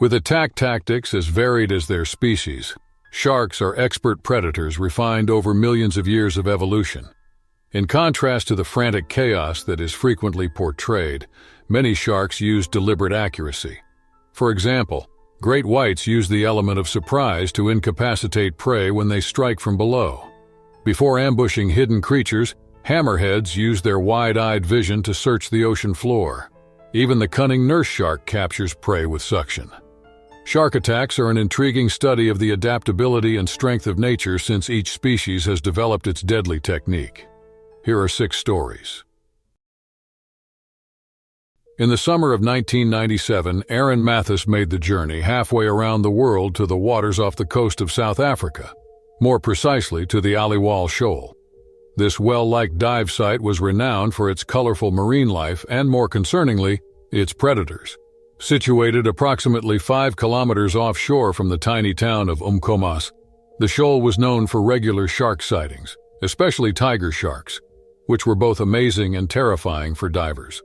With attack tactics as varied as their species, sharks are expert predators refined over millions of years of evolution. In contrast to the frantic chaos that is frequently portrayed, many sharks use deliberate accuracy. For example, great whites use the element of surprise to incapacitate prey when they strike from below. Before ambushing hidden creatures, hammerheads use their wide-eyed vision to search the ocean floor. Even the cunning nurse shark captures prey with suction. Shark attacks are an intriguing study of the adaptability and strength of nature since each species has developed its deadly technique. Here are 6 stories. In the summer of 1997, Aaron Mathis made the journey halfway around the world to the waters off the coast of South Africa, more precisely to the Aliwal Shoal. This well-liked dive site was renowned for its colorful marine life and, more concerningly, its predators. Situated approximately 5 kilometers offshore from the tiny town of Umkomaas, the shoal was known for regular shark sightings, especially tiger sharks, which were both amazing and terrifying for divers.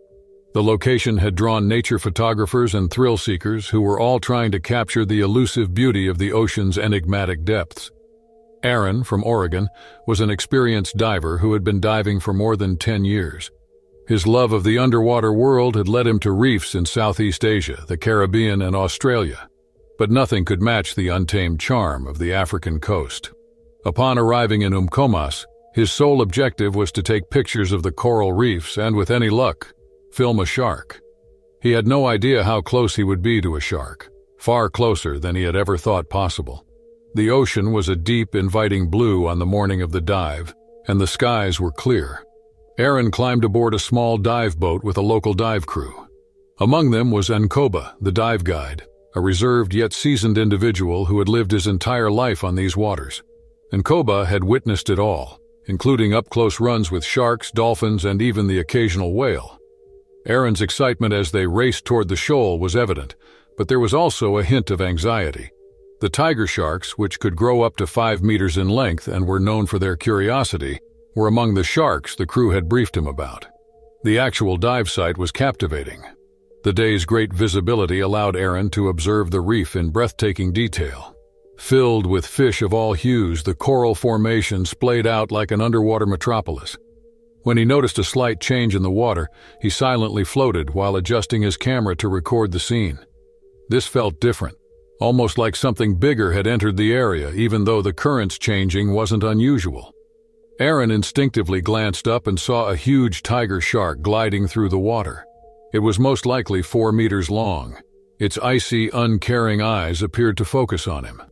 The location had drawn nature photographers and thrill seekers who were all trying to capture the elusive beauty of the ocean's enigmatic depths. Aaron, from Oregon, was an experienced diver who had been diving for more than 10 years. His love of the underwater world had led him to reefs in Southeast Asia, the Caribbean, and Australia, but nothing could match the untamed charm of the African coast. Upon arriving in Umkomaas, his sole objective was to take pictures of the coral reefs and, with any luck, film a shark. He had no idea how close he would be to a shark, far closer than he had ever thought possible. The ocean was a deep, inviting blue on the morning of the dive, and the skies were clear. Aaron climbed aboard a small dive boat with a local dive crew. Among them was Nkoba, the dive guide, a reserved yet seasoned individual who had lived his entire life on these waters. Nkoba had witnessed it all, including up-close runs with sharks, dolphins, and even the occasional whale. Aaron's excitement as they raced toward the shoal was evident, but there was also a hint of anxiety. The tiger sharks, which could grow up to 5 meters in length and were known for their curiosity, were among the sharks the crew had briefed him about. The actual dive site was captivating. The day's great visibility allowed Aaron to observe the reef in breathtaking detail. Filled with fish of all hues, the coral formation splayed out like an underwater metropolis. When he noticed a slight change in the water, he silently floated while adjusting his camera to record the scene. This felt different, almost like something bigger had entered the area, even though the currents changing wasn't unusual. Aaron instinctively glanced up and saw a huge tiger shark gliding through the water. It was most likely 4 meters long. Its icy, uncaring eyes appeared to focus on him.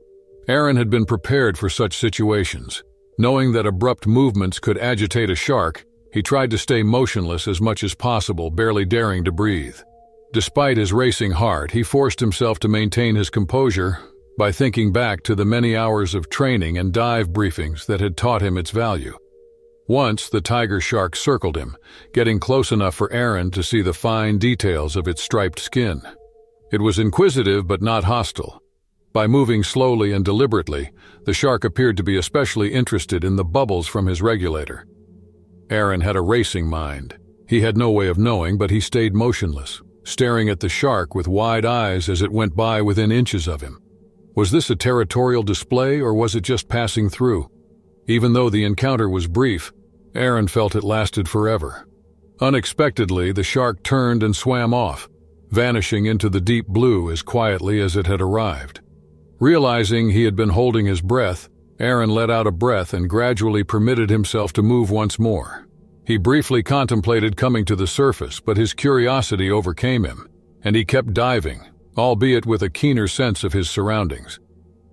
Aaron had been prepared for such situations. Knowing that abrupt movements could agitate a shark, he tried to stay motionless as much as possible, barely daring to breathe. Despite his racing heart, he forced himself to maintain his composure by thinking back to the many hours of training and dive briefings that had taught him its value. Once, the tiger shark circled him, getting close enough for Aaron to see the fine details of its striped skin. It was inquisitive but not hostile. By moving slowly and deliberately, the shark appeared to be especially interested in the bubbles from his regulator. Aaron had a racing mind. He had no way of knowing, but he stayed motionless, staring at the shark with wide eyes as it went by within inches of him. Was this a territorial display, or was it just passing through? Even though the encounter was brief, Aaron felt it lasted forever. Unexpectedly, the shark turned and swam off, vanishing into the deep blue as quietly as it had arrived. Realizing he had been holding his breath, Aaron let out a breath and gradually permitted himself to move once more. He briefly contemplated coming to the surface, but his curiosity overcame him, and he kept diving, albeit with a keener sense of his surroundings.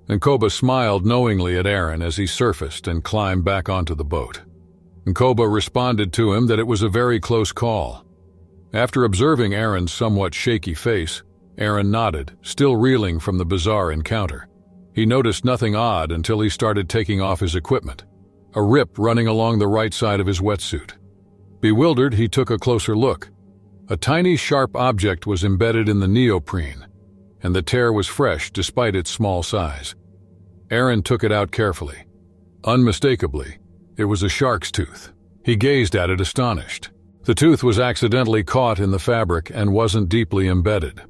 Nkoba smiled knowingly at Aaron as he surfaced and climbed back onto the boat. Nkoba responded to him that it was a very close call. After observing Aaron's somewhat shaky face, Aaron nodded, still reeling from the bizarre encounter. He noticed nothing odd until he started taking off his equipment, a rip running along the right side of his wetsuit. Bewildered, he took a closer look. A tiny, sharp object was embedded in the neoprene, and the tear was fresh despite its small size. Aaron took it out carefully. Unmistakably, it was a shark's tooth. He gazed at it astonished. The tooth was accidentally caught in the fabric and wasn't deeply embedded.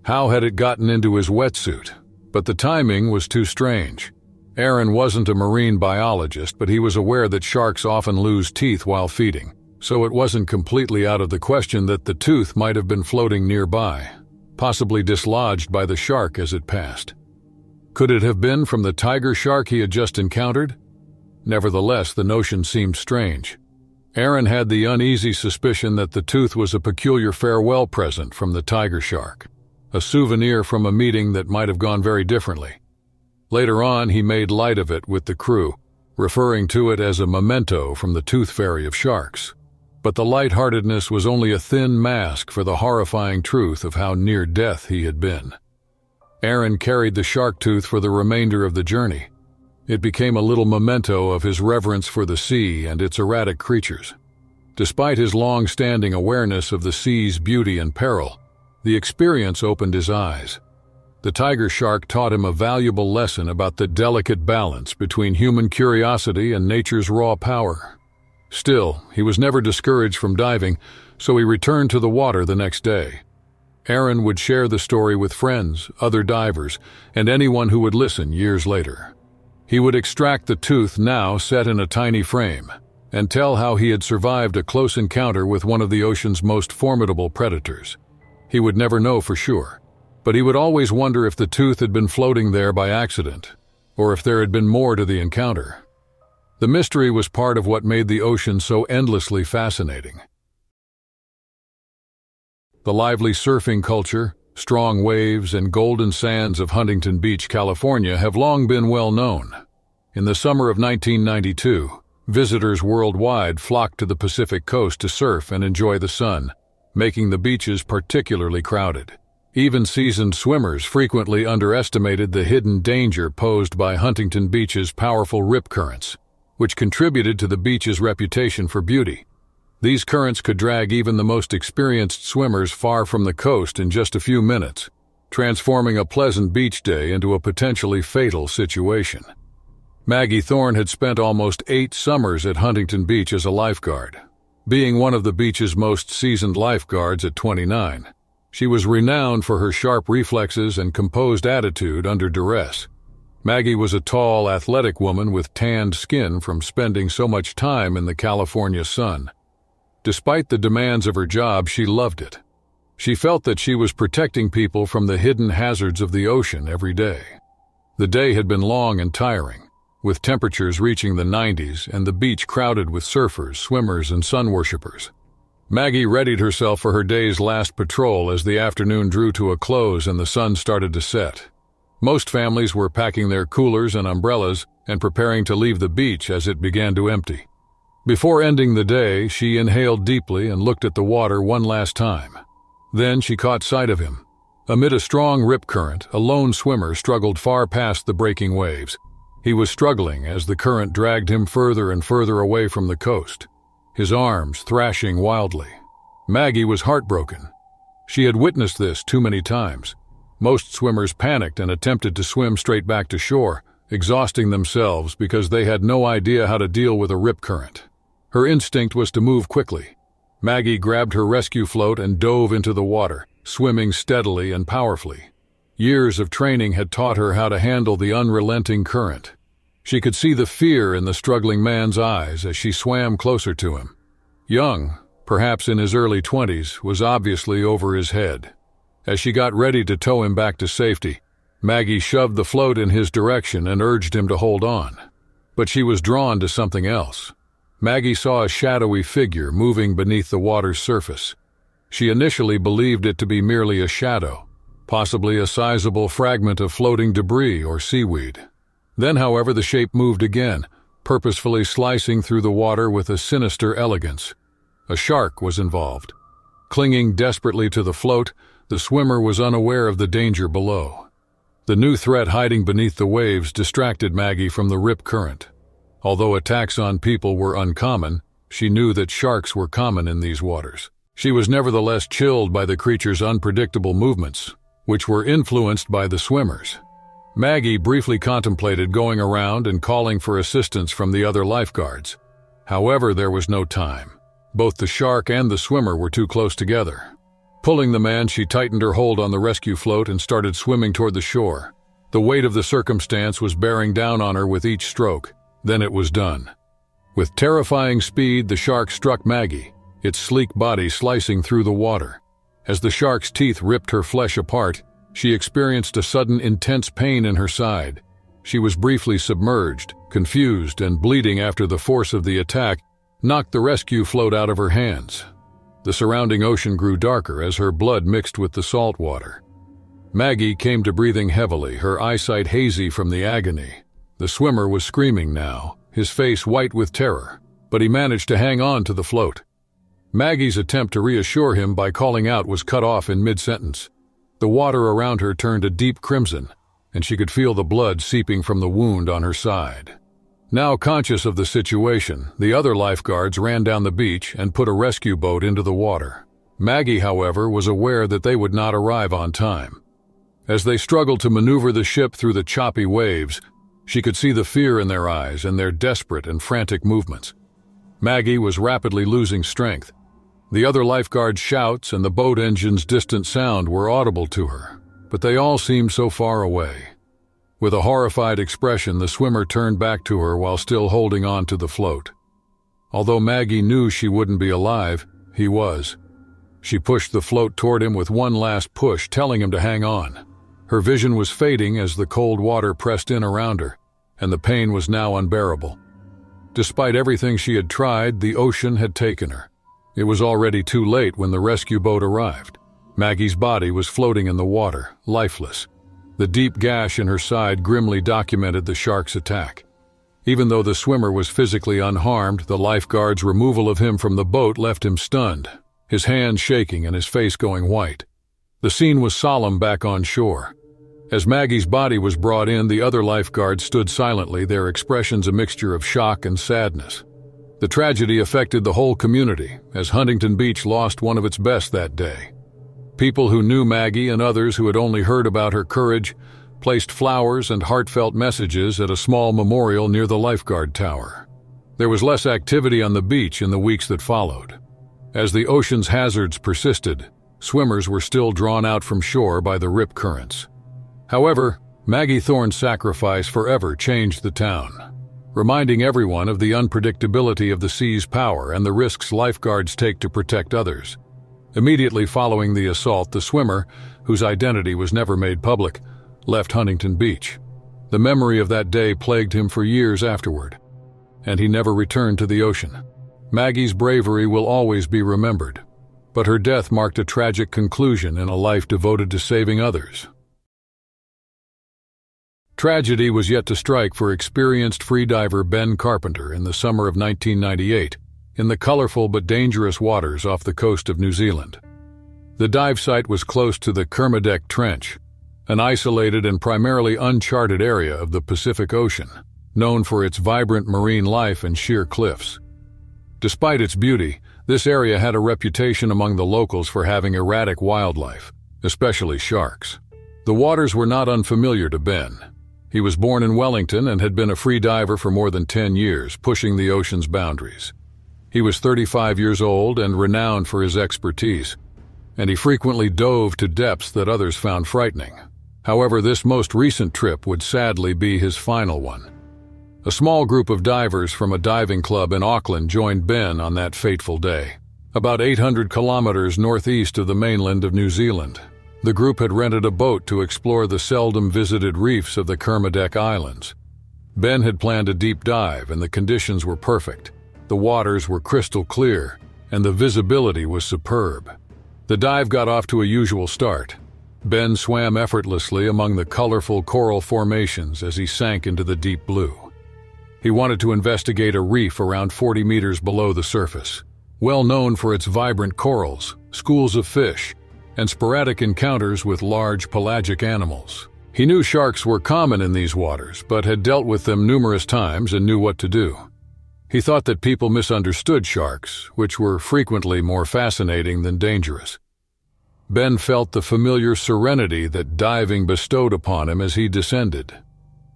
How had it gotten into his wetsuit? But the timing was too strange. Aaron wasn't a marine biologist, but he was aware that sharks often lose teeth while feeding, so it wasn't completely out of the question that the tooth might have been floating nearby, possibly dislodged by the shark as it passed. Could it have been from the tiger shark he had just encountered? Nevertheless, the notion seemed strange. Aaron had the uneasy suspicion that the tooth was a peculiar farewell present from the tiger shark, a souvenir from a meeting that might have gone very differently. Later on, he made light of it with the crew, referring to it as a memento from the tooth fairy of sharks. But the lightheartedness was only a thin mask for the horrifying truth of how near death he had been. Aaron carried the shark tooth for the remainder of the journey. It became a little memento of his reverence for the sea and its erratic creatures. Despite his long-standing awareness of the sea's beauty and peril, the experience opened his eyes. The tiger shark taught him a valuable lesson about the delicate balance between human curiosity and nature's raw power. Still, he was never discouraged from diving, so he returned to the water the next day. Aaron would share the story with friends, other divers, and anyone who would listen years later. He would extract the tooth now set in a tiny frame, and tell how he had survived a close encounter with one of the ocean's most formidable predators. He would never know for sure, but he would always wonder if the tooth had been floating there by accident, or if there had been more to the encounter. The mystery was part of what made the ocean so endlessly fascinating. The lively surfing culture, strong waves, and golden sands of Huntington Beach, California have long been well known. In the summer of 1992, visitors worldwide flocked to the Pacific coast to surf and enjoy the sun, making the beaches particularly crowded. Even seasoned swimmers frequently underestimated the hidden danger posed by Huntington Beach's powerful rip currents, which contributed to the beach's reputation for beauty. These currents could drag even the most experienced swimmers far from the coast in just a few minutes, transforming a pleasant beach day into a potentially fatal situation. Maggie Thorne had spent almost 8 summers at Huntington Beach as a lifeguard. Being one of the beach's most seasoned lifeguards at 29, she was renowned for her sharp reflexes and composed attitude under duress. Maggie was a tall, athletic woman with tanned skin from spending so much time in the California sun. Despite the demands of her job, she loved it. She felt that she was protecting people from the hidden hazards of the ocean every day. The day had been long and tiring, with temperatures reaching the 90s and the beach crowded with surfers, swimmers, and sun worshippers. Maggie readied herself for her day's last patrol as the afternoon drew to a close and the sun started to set. Most families were packing their coolers and umbrellas and preparing to leave the beach as it began to empty. Before ending the day, she inhaled deeply and looked at the water one last time. Then she caught sight of him. Amid a strong rip current, a lone swimmer struggled far past the breaking waves. He was struggling as the current dragged him further and further away from the coast, his arms thrashing wildly. Maggie was heartbroken. She had witnessed this too many times. Most swimmers panicked and attempted to swim straight back to shore, exhausting themselves because they had no idea how to deal with a rip current. Her instinct was to move quickly. Maggie grabbed her rescue float and dove into the water, swimming steadily and powerfully. Years of training had taught her how to handle the unrelenting current. She could see the fear in the struggling man's eyes as she swam closer to him. Young, perhaps in his early 20s, was obviously over his head. As she got ready to tow him back to safety, Maggie shoved the float in his direction and urged him to hold on. But she was drawn to something else. Maggie saw a shadowy figure moving beneath the water's surface. She initially believed it to be merely a shadow, possibly a sizable fragment of floating debris or seaweed. Then, however, the shape moved again, purposefully slicing through the water with a sinister elegance. A shark was involved. Clinging desperately to the float, the swimmer was unaware of the danger below. The new threat hiding beneath the waves distracted Maggie from the rip current. Although attacks on people were uncommon, she knew that sharks were common in these waters. She was nevertheless chilled by the creature's unpredictable movements, which were influenced by the swimmers. Maggie briefly contemplated going around and calling for assistance from the other lifeguards. However, there was no time. Both the shark and the swimmer were too close together. Pulling the man, she tightened her hold on the rescue float and started swimming toward the shore. The weight of the circumstance was bearing down on her with each stroke. Then it was done. With terrifying speed, the shark struck Maggie, its sleek body slicing through the water. As the shark's teeth ripped her flesh apart, she experienced a sudden intense pain in her side. She was briefly submerged, confused, and bleeding after the force of the attack knocked the rescue float out of her hands. The surrounding ocean grew darker as her blood mixed with the salt water. Maggie came to breathing heavily, her eyesight hazy from the agony. The swimmer was screaming now, his face white with terror, but he managed to hang on to the float. Maggie's attempt to reassure him by calling out was cut off in mid-sentence. The water around her turned a deep crimson, and she could feel the blood seeping from the wound on her side. Now conscious of the situation, the other lifeguards ran down the beach and put a rescue boat into the water. Maggie, however, was aware that they would not arrive on time. As they struggled to maneuver the ship through the choppy waves, she could see the fear in their eyes and their desperate and frantic movements. Maggie was rapidly losing strength. The other lifeguards' shouts and the boat engine's distant sound were audible to her, but they all seemed so far away. With a horrified expression, the swimmer turned back to her while still holding on to the float. Although Maggie knew she wouldn't be alive, he was. She pushed the float toward him with one last push, telling him to hang on. Her vision was fading as the cold water pressed in around her, and the pain was now unbearable. Despite everything she had tried, the ocean had taken her. It was already too late when the rescue boat arrived. Maggie's body was floating in the water, lifeless. The deep gash in her side grimly documented the shark's attack. Even though the swimmer was physically unharmed, the lifeguard's removal of him from the boat left him stunned, his hands shaking and his face going white. The scene was solemn back on shore. As Maggie's body was brought in, the other lifeguards stood silently, their expressions a mixture of shock and sadness. The tragedy affected the whole community, as Huntington Beach lost one of its best that day. People who knew Maggie and others who had only heard about her courage placed flowers and heartfelt messages at a small memorial near the lifeguard tower. There was less activity on the beach in the weeks that followed. As the ocean's hazards persisted, swimmers were still drawn out from shore by the rip currents. However, Maggie Thorne's sacrifice forever changed the town, reminding everyone of the unpredictability of the sea's power and the risks lifeguards take to protect others. Immediately following the assault, the swimmer, whose identity was never made public, left Huntington Beach. The memory of that day plagued him for years afterward, and he never returned to the ocean. Maggie's bravery will always be remembered, but her death marked a tragic conclusion in a life devoted to saving others. Tragedy was yet to strike for experienced freediver Ben Carpenter in the summer of 1998, in the colorful but dangerous waters off the coast of New Zealand. The dive site was close to the Kermadec Trench, an isolated and primarily uncharted area of the Pacific Ocean, known for its vibrant marine life and sheer cliffs. Despite its beauty, this area had a reputation among the locals for having erratic wildlife, especially sharks. The waters were not unfamiliar to Ben. He was born in Wellington and had been a free diver for more than 10 years, pushing the ocean's boundaries. He was 35 years old and renowned for his expertise, and he frequently dove to depths that others found frightening. However, this most recent trip would sadly be his final one. A small group of divers from a diving club in Auckland joined Ben on that fateful day, about 800 kilometers northeast of the mainland of New Zealand. The group had rented a boat to explore the seldom visited reefs of the Kermadec Islands. Ben had planned a deep dive, and the conditions were perfect. The waters were crystal clear, and the visibility was superb. The dive got off to a usual start. Ben swam effortlessly among the colorful coral formations as he sank into the deep blue. He wanted to investigate a reef around 40 meters below the surface, well known for its vibrant corals, schools of fish, and sporadic encounters with large pelagic animals. He knew sharks were common in these waters, but had dealt with them numerous times and knew what to do. He thought that people misunderstood sharks, which were frequently more fascinating than dangerous. Ben felt the familiar serenity that diving bestowed upon him as he descended.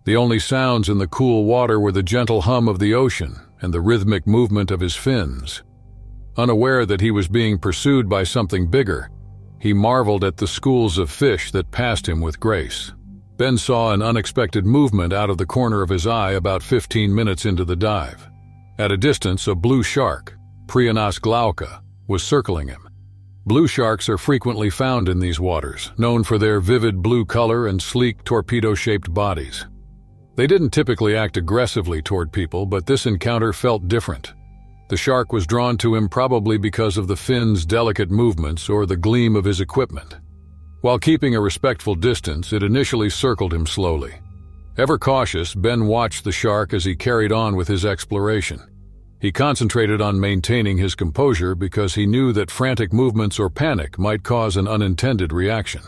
The only sounds in the cool water were the gentle hum of the ocean and the rhythmic movement of his fins. Unaware that he was being pursued by something bigger, He marveled at the schools of fish that passed him with grace. Ben saw an unexpected movement out of the corner of his eye about 15 minutes into the dive. At a distance, a blue shark, Prianos glauca, was circling him. Blue sharks are frequently found in these waters, known for their vivid blue color and sleek torpedo-shaped bodies. They didn't typically act aggressively toward people, but this encounter felt different. The shark was drawn to him probably because of the fin's delicate movements or the gleam of his equipment. While keeping a respectful distance, it initially circled him slowly. Ever cautious, Ben watched the shark as he carried on with his exploration. He concentrated on maintaining his composure because he knew that frantic movements or panic might cause an unintended reaction.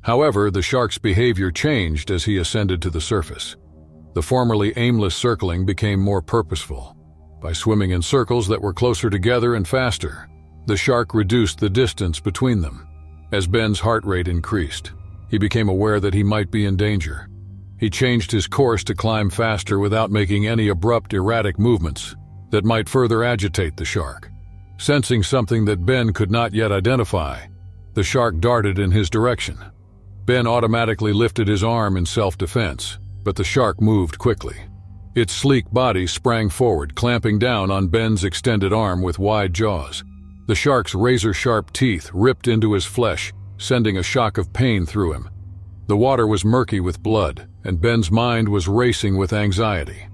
However, the shark's behavior changed as he ascended to the surface. The formerly aimless circling became more purposeful. By swimming in circles that were closer together and faster, the shark reduced the distance between them. As Ben's heart rate increased, he became aware that he might be in danger. He changed his course to climb faster without making any abrupt, erratic movements that might further agitate the shark. Sensing something that Ben could not yet identify, the shark darted in his direction. Ben automatically lifted his arm in self-defense, but the shark moved quickly. Its sleek body sprang forward, clamping down on Ben's extended arm with wide jaws. The shark's razor-sharp teeth ripped into his flesh, sending a shock of pain through him. The water was murky with blood, and Ben's mind was racing with anxiety.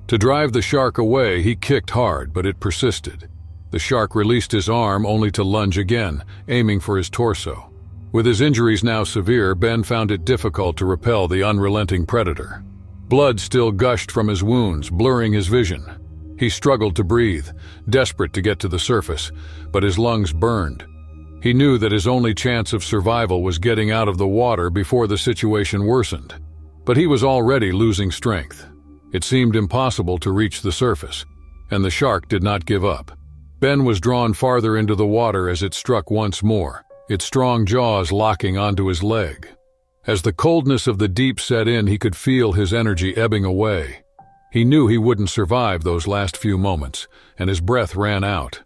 To drive the shark away, he kicked hard, but it persisted. The shark released his arm only to lunge again, aiming for his torso. With his injuries now severe, Ben found it difficult to repel the unrelenting predator. Blood still gushed from his wounds, blurring his vision. He struggled to breathe, desperate to get to the surface, but his lungs burned. He knew that his only chance of survival was getting out of the water before the situation worsened. But he was already losing strength. It seemed impossible to reach the surface, and the shark did not give up. Ben was drawn farther into the water as it struck once more, its strong jaws locking onto his leg. As the coldness of the deep set in, he could feel his energy ebbing away. He knew he wouldn't survive those last few moments, and his breath ran out.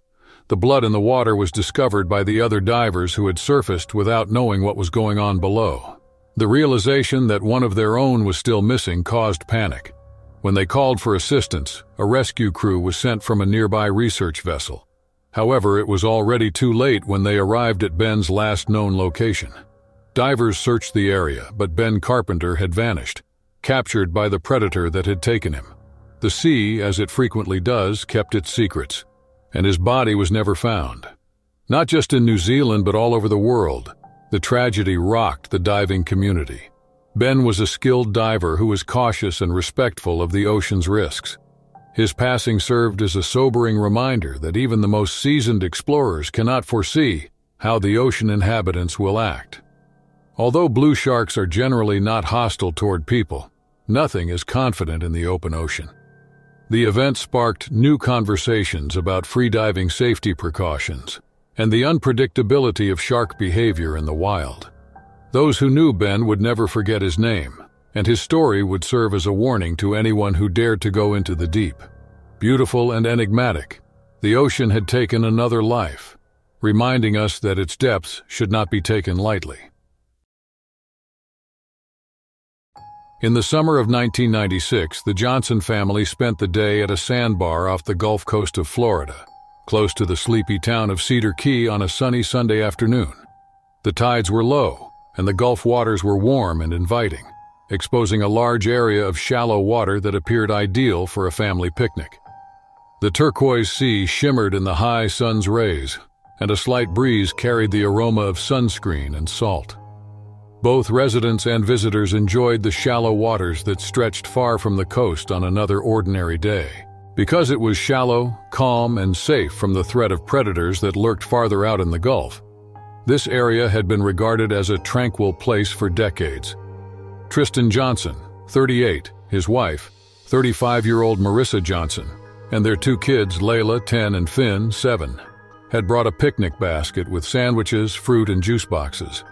The blood in the water was discovered by the other divers who had surfaced without knowing what was going on below. The realization that one of their own was still missing caused panic. When they called for assistance, a rescue crew was sent from a nearby research vessel. However, it was already too late when they arrived at Ben's last known location. Divers searched the area, but Ben Carpenter had vanished, captured by the predator that had taken him. The sea, as it frequently does, kept its secrets, and his body was never found. Not just in New Zealand, but all over the world, the tragedy rocked the diving community. Ben was a skilled diver who was cautious and respectful of the ocean's risks. His passing served as a sobering reminder that even the most seasoned explorers cannot foresee how the ocean inhabitants will act. Although blue sharks are generally not hostile toward people, nothing is confident in the open ocean. The event sparked new conversations about freediving safety precautions and the unpredictability of shark behavior in the wild. Those who knew Ben would never forget his name, and his story would serve as a warning to anyone who dared to go into the deep. Beautiful and enigmatic, the ocean had taken another life, reminding us that its depths should not be taken lightly. In the summer of 1996, the Johnson family spent the day at a sandbar off the Gulf Coast of Florida, close to the sleepy town of Cedar Key on a sunny Sunday afternoon. The tides were low, and the Gulf waters were warm and inviting, exposing a large area of shallow water that appeared ideal for a family picnic. The turquoise sea shimmered in the high sun's rays, and a slight breeze carried the aroma of sunscreen and salt. Both residents and visitors enjoyed the shallow waters that stretched far from the coast on another ordinary day. Because it was shallow, calm, and safe from the threat of predators that lurked farther out in the Gulf, this area had been regarded as a tranquil place for decades. Tristan Johnson, 38, his wife, 35-year-old Marissa Johnson, and their two kids, Layla, 10, and Finn, 7, had brought a picnic basket with sandwiches, fruit, and juice boxes.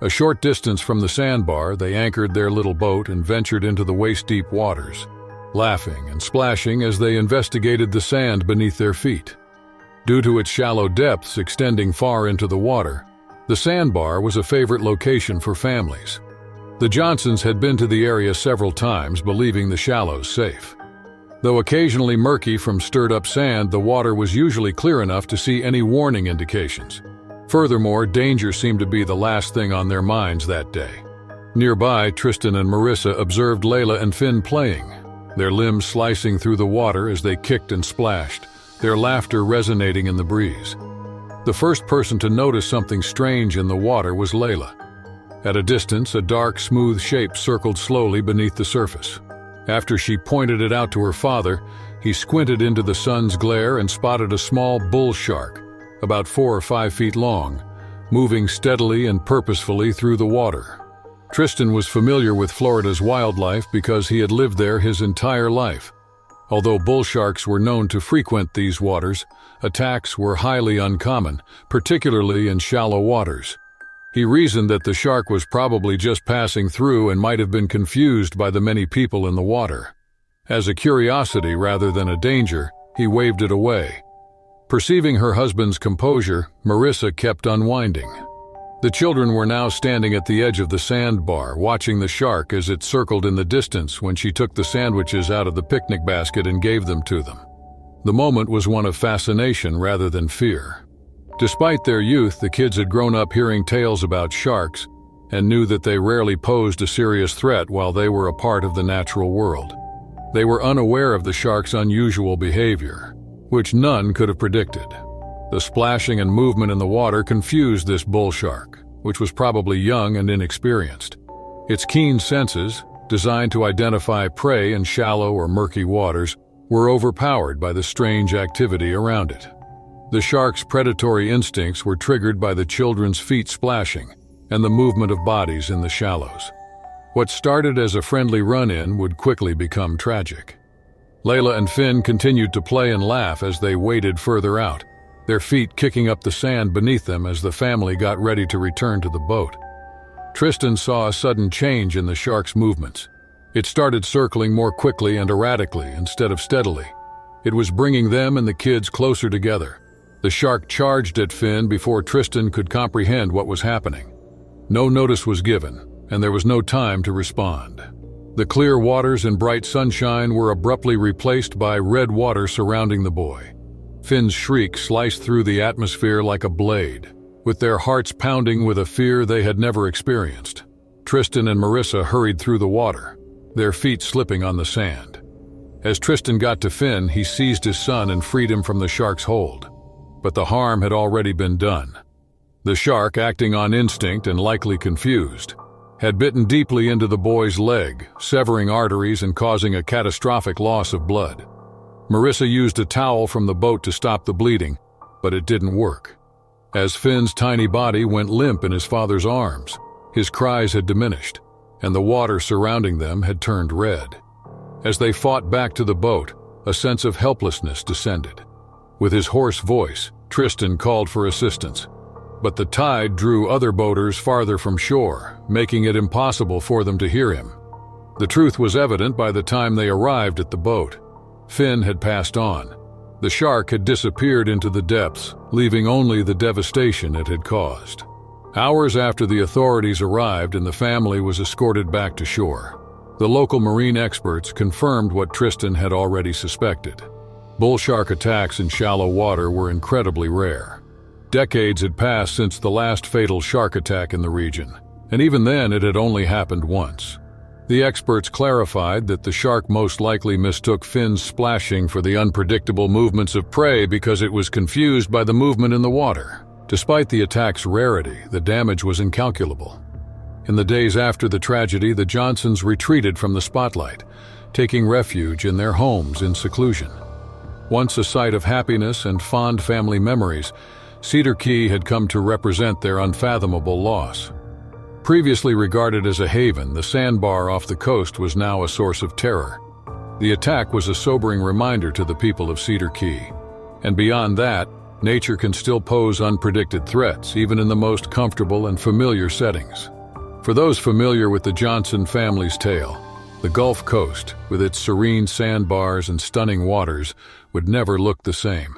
A short distance from the sandbar, they anchored their little boat and ventured into the waist-deep waters, laughing and splashing as they investigated the sand beneath their feet. Due to its shallow depths extending far into the water, The sandbar was a favorite location for families. The Johnsons had been to the area several times, believing the shallows safe. Though occasionally murky from stirred-up sand, the water was usually clear enough to see any warning indications. Furthermore, danger seemed to be the last thing on their minds that day. Nearby, Tristan and Marissa observed Layla and Finn playing, their limbs slicing through the water as they kicked and splashed, their laughter resonating in the breeze. The first person to notice something strange in the water was Layla. At a distance, a dark, smooth shape circled slowly beneath the surface. After she pointed it out to her father, he squinted into the sun's glare and spotted a small bull shark, about 4 or 5 feet long, moving steadily and purposefully through the water. Tristan was familiar with Florida's wildlife because he had lived there his entire life. Although bull sharks were known to frequent these waters, attacks were highly uncommon, particularly in shallow waters. He reasoned that the shark was probably just passing through and might have been confused by the many people in the water. As a curiosity rather than a danger, he waved it away. Perceiving her husband's composure, Marissa kept unwinding. The children were now standing at the edge of the sandbar, watching the shark as it circled in the distance when she took the sandwiches out of the picnic basket and gave them to them. The moment was one of fascination rather than fear. Despite their youth, the kids had grown up hearing tales about sharks and knew that they rarely posed a serious threat while they were a part of the natural world. They were unaware of the shark's unusual behavior, which none could have predicted. The splashing and movement in the water confused this bull shark, which was probably young and inexperienced. Its keen senses, designed to identify prey in shallow or murky waters, were overpowered by the strange activity around it. The shark's predatory instincts were triggered by the children's feet splashing and the movement of bodies in the shallows. What started as a friendly run-in would quickly become tragic. Layla and Finn continued to play and laugh as they waded further out, their feet kicking up the sand beneath them as the family got ready to return to the boat. Tristan saw a sudden change in the shark's movements. It started circling more quickly and erratically instead of steadily. It was bringing them and the kids closer together. The shark charged at Finn before Tristan could comprehend what was happening. No notice was given, and there was no time to respond. The clear waters and bright sunshine were abruptly replaced by red water surrounding the boy. Finn's shriek sliced through the atmosphere like a blade, with their hearts pounding with a fear they had never experienced. Tristan and Marissa hurried through the water, their feet slipping on the sand. As Tristan got to Finn, he seized his son and freed him from the shark's hold. But the harm had already been done. The shark, acting on instinct and likely confused, had bitten deeply into the boy's leg, severing arteries and causing a catastrophic loss of blood. Marissa used a towel from the boat to stop the bleeding, but it didn't work. As Finn's tiny body went limp in his father's arms, his cries had diminished, and the water surrounding them had turned red. As they fought back to the boat, a sense of helplessness descended. With his hoarse voice, Tristan called for assistance, but the tide drew other boaters farther from shore, making it impossible for them to hear him. The truth was evident by the time they arrived at the boat. Finn had passed on. The shark had disappeared into the depths, leaving only the devastation it had caused. Hours after the authorities arrived and the family was escorted back to shore, the local marine experts confirmed what Tristan had already suspected. Bull shark attacks in shallow water were incredibly rare. Decades had passed since the last fatal shark attack in the region, and even then it had only happened once. The experts clarified that the shark most likely mistook Finn's splashing for the unpredictable movements of prey because it was confused by the movement in the water. Despite the attack's rarity, the damage was incalculable. In the days after the tragedy, the Johnsons retreated from the spotlight, taking refuge in their homes in seclusion. Once a site of happiness and fond family memories, Cedar Key had come to represent their unfathomable loss. Previously regarded as a haven, the sandbar off the coast was now a source of terror. The attack was a sobering reminder to the people of Cedar Key. And beyond that, nature can still pose unpredicted threats, even in the most comfortable and familiar settings. For those familiar with the Johnson family's tale, the Gulf Coast, with its serene sandbars and stunning waters, would never look the same.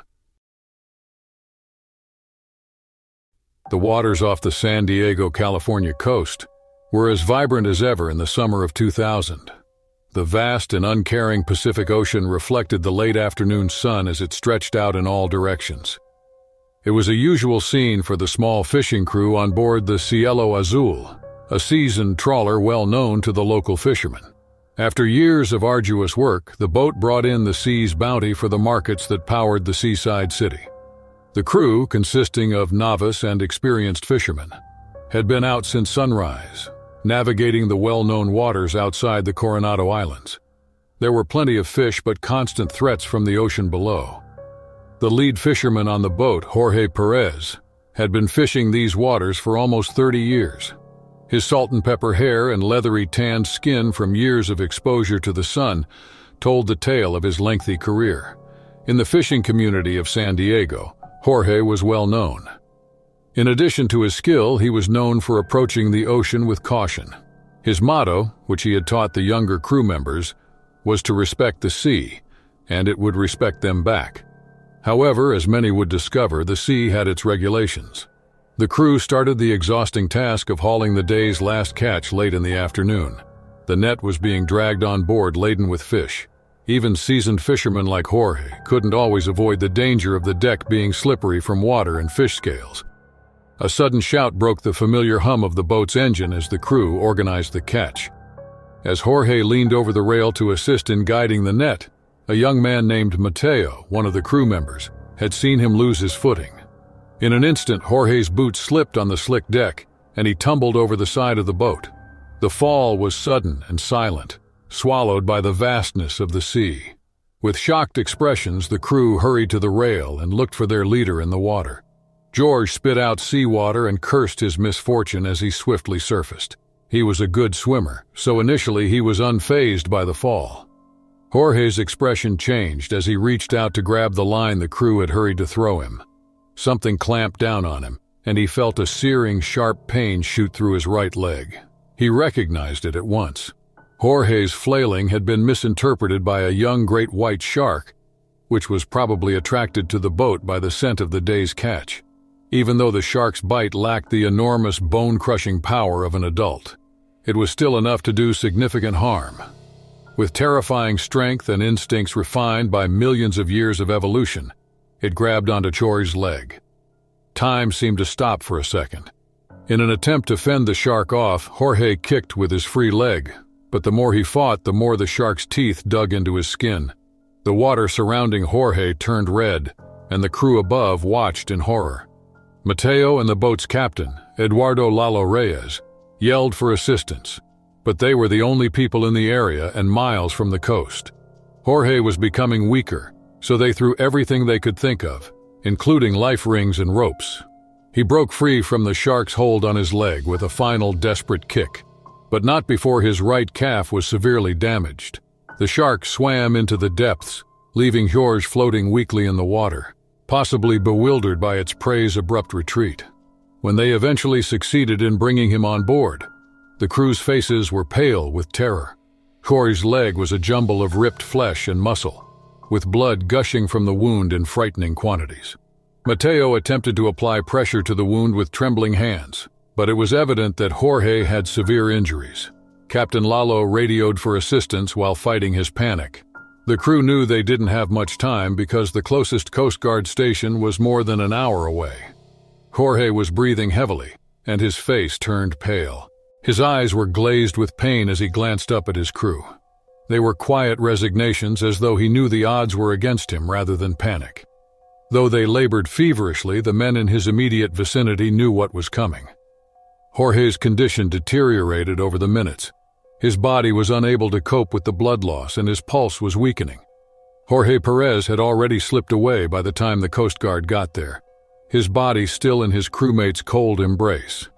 The waters off the San Diego, California coast were as vibrant as ever in the summer of 2000. The vast and uncaring Pacific Ocean reflected the late afternoon sun as it stretched out in all directions. It was a usual scene for the small fishing crew on board the Cielo Azul, a seasoned trawler well known to the local fishermen. After years of arduous work, the boat brought in the sea's bounty for the markets that powered the seaside city. The crew, consisting of novice and experienced fishermen, had been out since sunrise, navigating the well-known waters outside the Coronado Islands. There were plenty of fish, but constant threats from the ocean below. The lead fisherman on the boat, Jorge Perez, had been fishing these waters for almost 30 years. His salt and pepper hair and leathery tanned skin from years of exposure to the sun told the tale of his lengthy career. In the fishing community of San Diego, Jorge was well known. In addition to his skill, he was known for approaching the ocean with caution. His motto, which he had taught the younger crew members, was to respect the sea, and it would respect them back. However, as many would discover, the sea had its regulations. The crew started the exhausting task of hauling the day's last catch late in the afternoon. The net was being dragged on board laden with fish. Even seasoned fishermen like Jorge couldn't always avoid the danger of the deck being slippery from water and fish scales. A sudden shout broke the familiar hum of the boat's engine as the crew organized the catch. As Jorge leaned over the rail to assist in guiding the net, a young man named Mateo, one of the crew members, had seen him lose his footing. In an instant, Jorge's boots slipped on the slick deck, and he tumbled over the side of the boat. The fall was sudden and silent, swallowed by the vastness of the sea. With shocked expressions, the crew hurried to the rail and looked for their leader in the water. George spit out seawater and cursed his misfortune as he swiftly surfaced. He was a good swimmer, so initially he was unfazed by the fall. Jorge's expression changed as he reached out to grab the line the crew had hurried to throw him. Something clamped down on him, and he felt a searing, sharp pain shoot through his right leg. He recognized it at once. Jorge's flailing had been misinterpreted by a young great white shark, which was probably attracted to the boat by the scent of the day's catch, even though the shark's bite lacked the enormous bone-crushing power of an adult. It was still enough to do significant harm. With terrifying strength and instincts refined by millions of years of evolution, it grabbed onto Jorge's leg. Time seemed to stop for a second. In an attempt to fend the shark off, Jorge kicked with his free leg, but the more he fought, the more the shark's teeth dug into his skin. The water surrounding Jorge turned red, and the crew above watched in horror. Mateo and the boat's captain, Eduardo Lalo Reyes, yelled for assistance, but they were the only people in the area and miles from the coast. Jorge was becoming weaker, so they threw everything they could think of, including life rings and ropes. He broke free from the shark's hold on his leg with a final desperate kick, but not before his right calf was severely damaged. The shark swam into the depths, leaving Jorge floating weakly in the water, possibly bewildered by its prey's abrupt retreat. When they eventually succeeded in bringing him on board, the crew's faces were pale with terror. Jorge's leg was a jumble of ripped flesh and muscle, with blood gushing from the wound in frightening quantities. Mateo attempted to apply pressure to the wound with trembling hands, but it was evident that Jorge had severe injuries. Captain Lalo radioed for assistance while fighting his panic. The crew knew they didn't have much time because the closest Coast Guard station was more than an hour away. Jorge was breathing heavily, and his face turned pale. His eyes were glazed with pain as he glanced up at his crew. They were quiet resignations, as though he knew the odds were against him rather than panic. Though they labored feverishly, the men in his immediate vicinity knew what was coming. Jorge's condition deteriorated over the minutes. His body was unable to cope with the blood loss, and his pulse was weakening. Jorge Perez had already slipped away by the time the Coast Guard got there, his body still in his crewmate's cold embrace.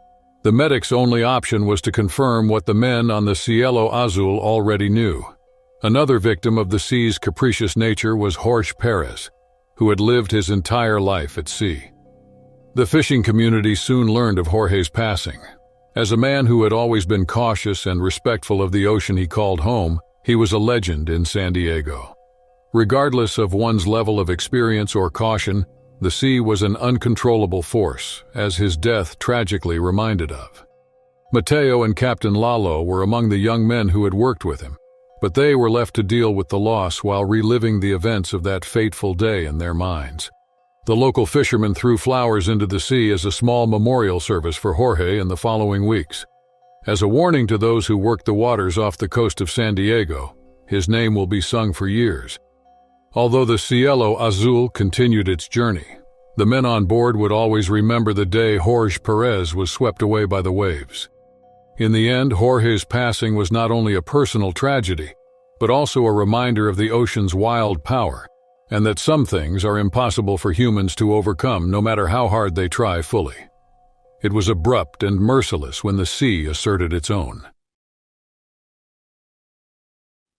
The medic's only option was to confirm what the men on the Cielo Azul already knew. Another victim of the sea's capricious nature was Jorge Perez, who had lived his entire life at sea. The fishing community soon learned of Jorge's passing. As a man who had always been cautious and respectful of the ocean he called home, he was a legend in San Diego. Regardless of one's level of experience or caution, The sea was an uncontrollable force, as his death tragically reminded of. Matteo and Captain Lalo were among the young men who had worked with him, but they were left to deal with the loss while reliving the events of that fateful day in their minds. The local fishermen threw flowers into the sea as a small memorial service for Jorge in the following weeks. As a warning to those who worked the waters off the coast of San Diego, his name will be sung for years. Although the Cielo Azul continued its journey, the men on board would always remember the day Jorge Perez was swept away by the waves. In the end, Jorge's passing was not only a personal tragedy, but also a reminder of the ocean's wild power, and that some things are impossible for humans to overcome no matter how hard they try fully. It was abrupt and merciless when the sea asserted its own.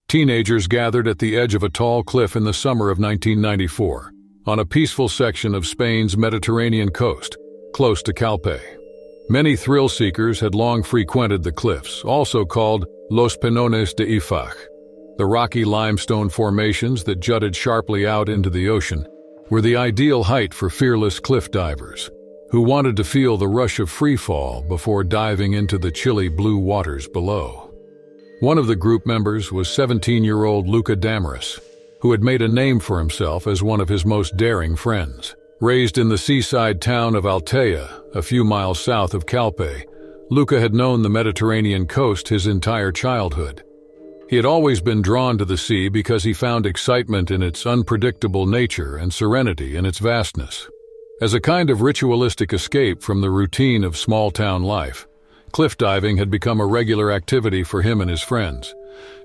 Teenagers gathered at the edge of a tall cliff in the summer of 1994, on a peaceful section of Spain's Mediterranean coast, close to Calpe. Many thrill-seekers had long frequented the cliffs, also called Los Penones de Ifach. The rocky limestone formations that jutted sharply out into the ocean were the ideal height for fearless cliff divers, who wanted to feel the rush of freefall before diving into the chilly blue waters below. One of the group members was 17-year-old Luca Damaris, who had made a name for himself as one of his most daring friends. Raised in the seaside town of Altea, a few miles south of Calpe, Luca had known the Mediterranean coast his entire childhood. He had always been drawn to the sea because he found excitement in its unpredictable nature and serenity in its vastness. As a kind of ritualistic escape from the routine of small-town life, cliff diving had become a regular activity for him and his friends.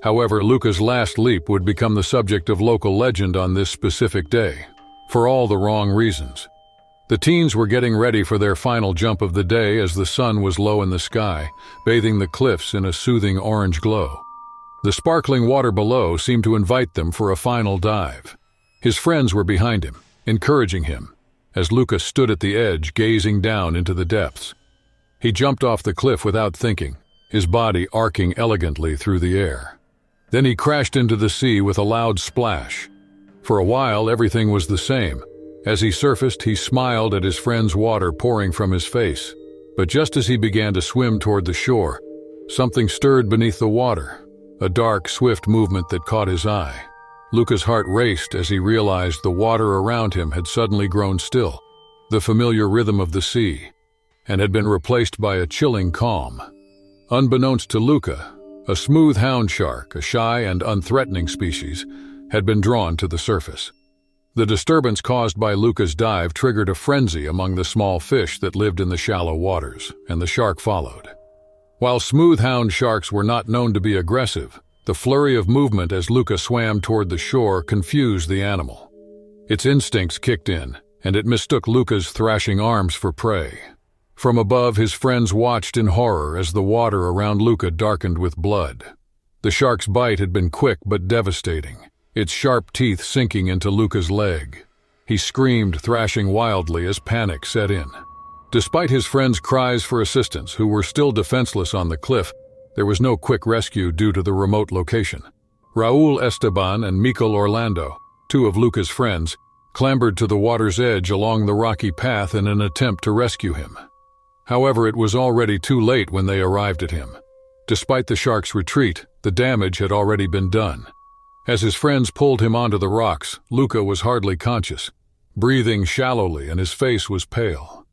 However, Luca's last leap would become the subject of local legend on this specific day, for all the wrong reasons. The teens were getting ready for their final jump of the day as the sun was low in the sky, bathing the cliffs in a soothing orange glow. The sparkling water below seemed to invite them for a final dive. His friends were behind him, encouraging him, as Luca stood at the edge gazing down into the depths. He jumped off the cliff without thinking, his body arcing elegantly through the air. Then he crashed into the sea with a loud splash. For a while, everything was the same. As he surfaced, he smiled at his friend's water pouring from his face. But just as he began to swim toward the shore, something stirred beneath the water, a dark, swift movement that caught his eye. Luca's heart raced as he realized the water around him had suddenly grown still, the familiar rhythm of the sea, and had been replaced by a chilling calm. Unbeknownst to Luca, a smooth hound shark, a shy and unthreatening species, had been drawn to the surface. The disturbance caused by Luca's dive triggered a frenzy among the small fish that lived in the shallow waters, and the shark followed. While smooth hound sharks were not known to be aggressive, the flurry of movement as Luca swam toward the shore confused the animal. Its instincts kicked in, and it mistook Luca's thrashing arms for prey. From above, his friends watched in horror as the water around Luca darkened with blood. The shark's bite had been quick but devastating, its sharp teeth sinking into Luca's leg. He screamed, thrashing wildly as panic set in. Despite his friends' cries for assistance, who were still defenseless on the cliff, there was no quick rescue due to the remote location. Raul Esteban and Mikel Orlando, two of Luca's friends, clambered to the water's edge along the rocky path in an attempt to rescue him. However, it was already too late when they arrived at him. Despite the shark's retreat, the damage had already been done. As his friends pulled him onto the rocks, Luca was hardly conscious, breathing shallowly, and his face was pale.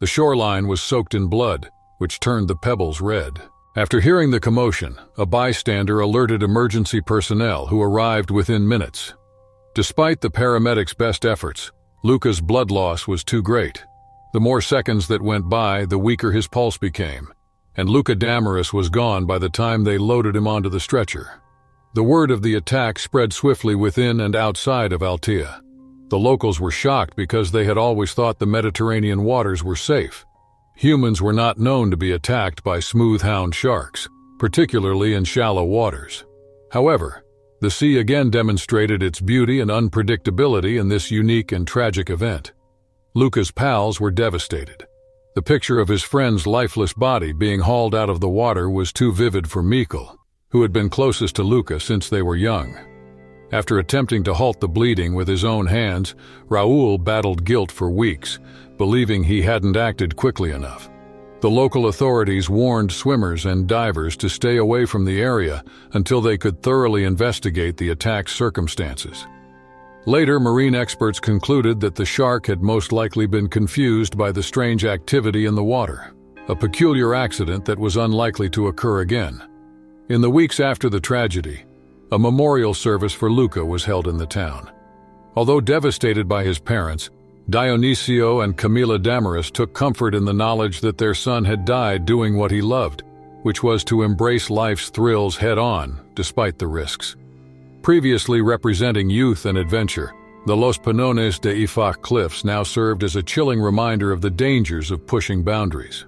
The shoreline was soaked in blood, which turned the pebbles red. After hearing the commotion, a bystander alerted emergency personnel who arrived within minutes. Despite the paramedics' best efforts, Luca's blood loss was too great. The more seconds that went by, the weaker his pulse became, and Luca Damaris was gone by the time they loaded him onto the stretcher. The word of the attack spread swiftly within and outside of Altea. The locals were shocked because they had always thought the Mediterranean waters were safe. Humans were not known to be attacked by smooth hound sharks, particularly in shallow waters. However, the sea again demonstrated its beauty and unpredictability in this unique and tragic event. Luca's pals were devastated. The picture of his friend's lifeless body being hauled out of the water was too vivid for Mikel, who had been closest to Luca since they were young. After attempting to halt the bleeding with his own hands, Raul battled guilt for weeks, believing he hadn't acted quickly enough. The local authorities warned swimmers and divers to stay away from the area until they could thoroughly investigate the attack's circumstances. Later, marine experts concluded that the shark had most likely been confused by the strange activity in the water, a peculiar accident that was unlikely to occur again. In the weeks after the tragedy, a memorial service for Luca was held in the town. Although devastated by his parents, Dionisio and Camila Damaris took comfort in the knowledge that their son had died doing what he loved, which was to embrace life's thrills head-on, despite the risks. Previously representing youth and adventure, the Los Panones de Ifac cliffs now served as a chilling reminder of the dangers of pushing boundaries.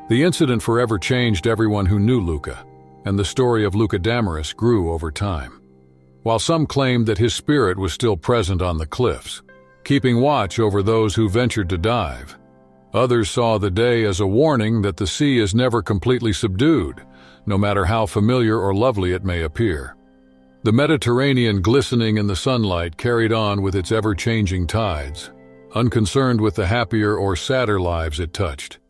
The incident forever changed everyone who knew Luca, and the story of Luca Damaris grew over time. While some claimed that his spirit was still present on the cliffs, keeping watch over those who ventured to dive, others saw the day as a warning that the sea is never completely subdued, no matter how familiar or lovely it may appear. The Mediterranean, glistening in the sunlight, carried on with its ever-changing tides, unconcerned with the happier or sadder lives it touched.